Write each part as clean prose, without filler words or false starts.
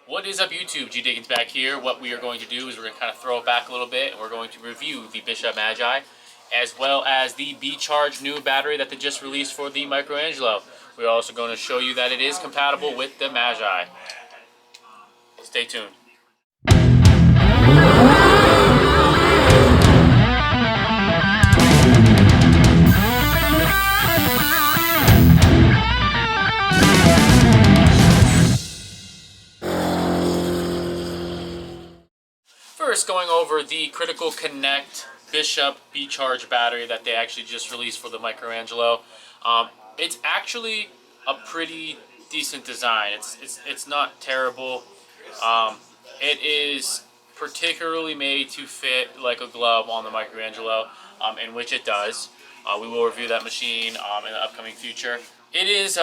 What is up, YouTube? G Diggins back here. What we are going to do is we're going to kind of throw it back a little bit and we're going to review the Bishop Magi as well as the B-Charge new battery that they just released for the Microangelo. We're also going to show you that it is compatible with the Magi. Stay tuned. First, going over the Critical Connect Bishop B-Charge battery that they actually just released for the Microangelo. It's actually a pretty decent design. It's not terrible. It is particularly made to fit like a glove on the Microangelo, in which it does. We will review that machine in the upcoming future. It is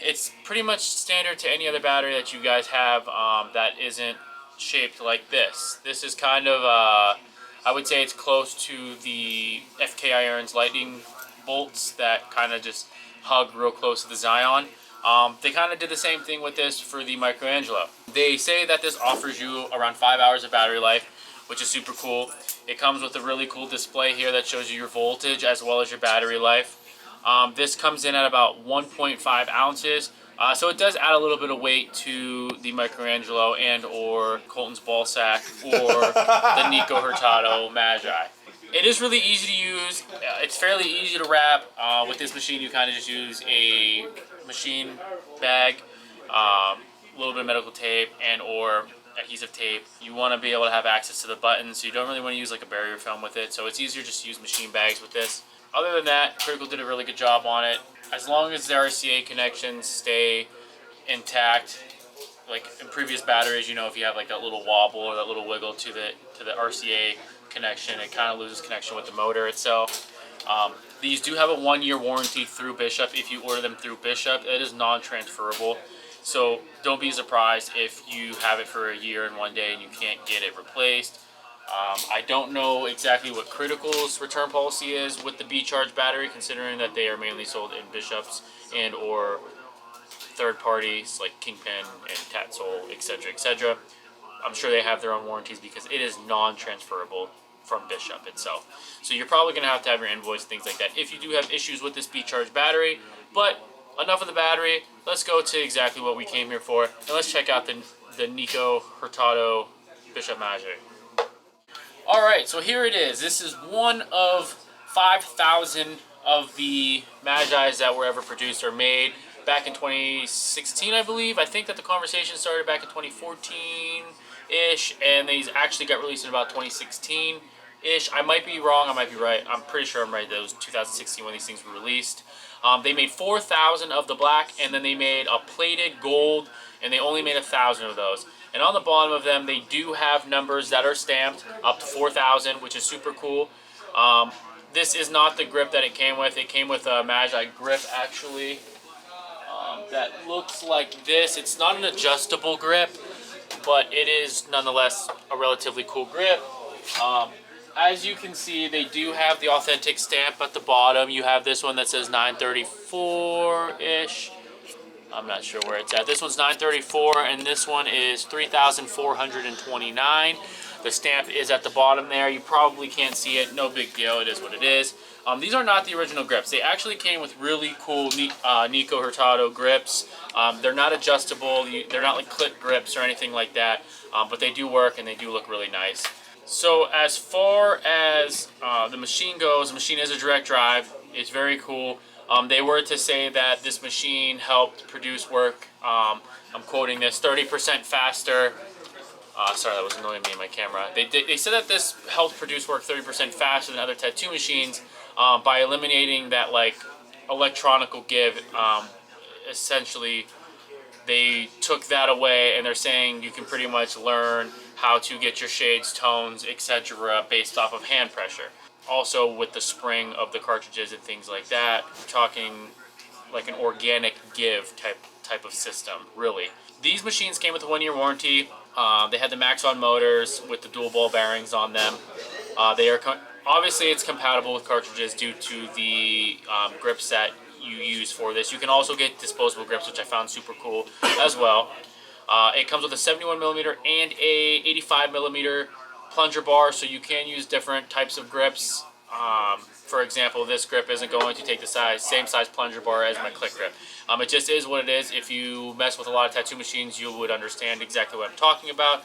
it's pretty much standard to any other battery that you guys have that isn't shaped like this. This is kind of I would say it's close to the FK Irons lightning bolts that kind of just hug real close to the Zion. They kind of did the same thing with this for the Microangelo. They say that this offers you around 5 hours of battery life, which is super cool. It comes with a really cool display here that shows you your voltage as well as your battery life. This comes in at about 1.5 ounces. So it does add a little bit of weight to the Microangelo and or Colton's ball sack or the Nikko Hurtado Magi. It is really easy to use. It's fairly easy to wrap. With this machine, you kind of just use a machine bag, a little bit of medical tape and or adhesive tape. You want to be able to have access to the buttons, so you don't really want to use like a barrier film with it. So it's easier just to use machine bags with this. Other than that, Critical did a really good job on it. As long as the RCA connections stay intact, like in previous batteries, you know, if you have like that little wobble or that little wiggle to the RCA connection, it kind of loses connection with the motor itself. These do have a 1-year warranty through Bishop. If you order them through Bishop, it is non-transferable. So don't be surprised if you have it for a year and one day and you can't get it replaced. I don't know exactly what Critical's return policy is with the B-Charge battery, considering that they are mainly sold in Bishops and or third parties like Kingpin and Tatsol, etc., etc. I'm sure they have their own warranties because it is non-transferable from Bishop itself. So you're probably going to have your invoice, things like that, if you do have issues with this B-Charge battery. But enough of the battery. Let's go to exactly what we came here for, and let's check out the Nikko Hurtado Bishop Magi. Alright, so here it is. This is one of 5,000 of the Magis that were ever produced or made back in 2016, I believe. I think that the conversation started back in 2014-ish, and these actually got released in about 2016-ish. I might be wrong, I might be right. I'm pretty sure I'm right. That was 2016 when these things were released. They made 4,000 of the black, and then they made a plated gold, and they only made 1,000 of those. And on the bottom of them, they do have numbers that are stamped up to 4,000, which is super cool. This is not the grip that it came with. It came with a Magi grip, actually, that looks like this. It's not an adjustable grip, but it is nonetheless a relatively cool grip. As you can see, they do have the authentic stamp at the bottom. You have this one that says 934-ish. I'm not sure where it's at. This one's 934, and this one is 3,429. The stamp is at the bottom there. You probably can't see it. No big deal. It is what it is. These are not the original grips. They actually came with really cool Nikko Hurtado grips. They're not adjustable. They're not like clip grips or anything like that, but they do work, and they do look really nice. So as far as the machine goes, the machine is a direct drive. It's very cool. They were to say that this machine helped produce work, I'm quoting this, 30% faster. Sorry, that was annoying me in my camera. They said that this helped produce work 30% faster than other tattoo machines by eliminating that like electronical give. Essentially, they took that away, and they're saying you can pretty much learn how to get your shades, tones, etc. based off of hand pressure. Also with the spring of the cartridges and things like that, we're talking like an organic give type of system, really. These machines came with a 1-year warranty. They had the Maxon motors with the dual ball bearings on them. They are obviously it's compatible with cartridges due to the grips that you use for this. You can also get disposable grips, which I found super cool as well. It comes with a 71 millimeter and a 85 millimeter plunger bar, so you can use different types of grips. For example, this grip isn't going to take the same size plunger bar as my click grip. It just is what it is. If you mess with a lot of tattoo machines, you would understand exactly what I'm talking about.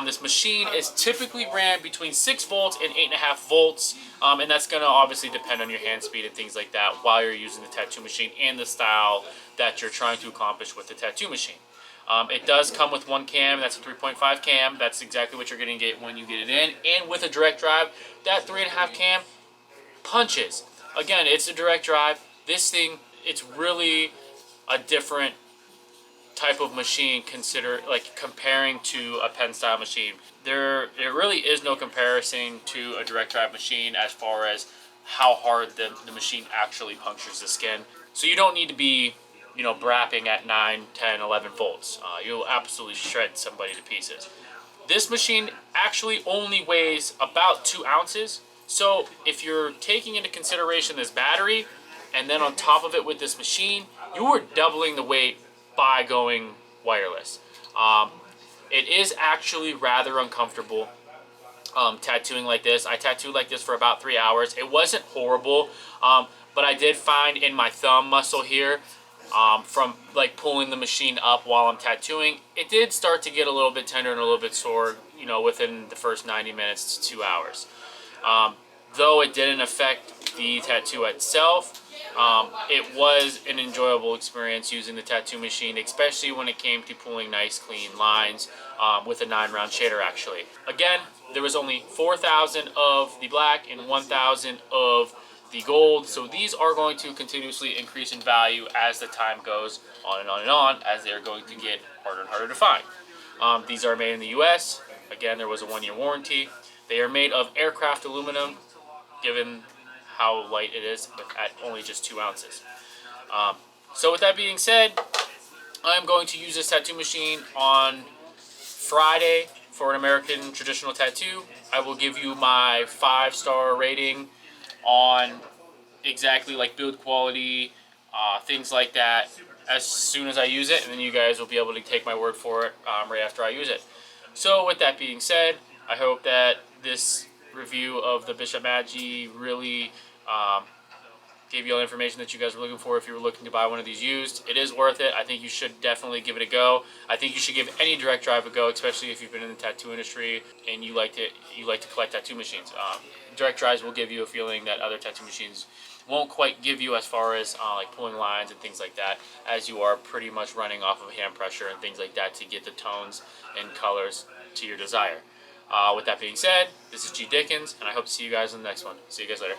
This machine is typically ran between 6 volts and 8.5 volts, and that's going to obviously depend on your hand speed and things like that while you're using the tattoo machine and the style that you're trying to accomplish with the tattoo machine. It does come with one cam. That's a 3.5 cam. That's exactly what you're going to get when you get it in. And with a direct drive, that 3.5 cam punches. Again, it's a direct drive. This thing, it's really a different type of machine, comparing to a pen style machine. There really is no comparison to a direct drive machine as far as how hard the machine actually punctures the skin. So you don't need to be, brapping at 9, 10, 11 volts. You'll absolutely shred somebody to pieces. This machine actually only weighs about 2 ounces. So if you're taking into consideration this battery, and then on top of it with this machine, you are doubling the weight by going wireless. It is actually rather uncomfortable tattooing like this. I tattooed like this for about 3 hours. It wasn't horrible, but I did find in my thumb muscle here, from pulling the machine up while I'm tattooing, it did start to get a little bit tender and a little bit sore, within the first 90 minutes to 2 hours. Though it didn't affect the tattoo itself, it was an enjoyable experience using the tattoo machine, especially when it came to pulling nice clean lines with a 9-round shader actually. Again, there was only 4,000 of the black and 1,000 of the gold, so these are going to continuously increase in value as the time goes on and on and on, as they're going to get harder and harder to find. These are made in the US. Again, there was a 1-year warranty. They are made of aircraft aluminum, given how light it is, at only just 2 ounces. So with that being said, I'm going to use this tattoo machine on Friday for an American traditional tattoo. I will give you my 5-star rating on exactly build quality, things like that, as soon as I use it, and then you guys will be able to take my word for it right after I use it. So with that being said, I hope that this review of the Bishop Magi really gave you all the information that you guys were looking for if you were looking to buy one of these used. It is worth it. I think you should definitely give it a go. I think you should give any direct drive a go, especially if you've been in the tattoo industry and you like to collect tattoo machines. Direct drives will give you a feeling that other tattoo machines won't quite give you, as far as pulling lines and things like that, as you are pretty much running off of hand pressure and things like that to get the tones and colors to your desire. With that being said, this is G Dickens, and I hope to see you guys in the next one. See you guys later.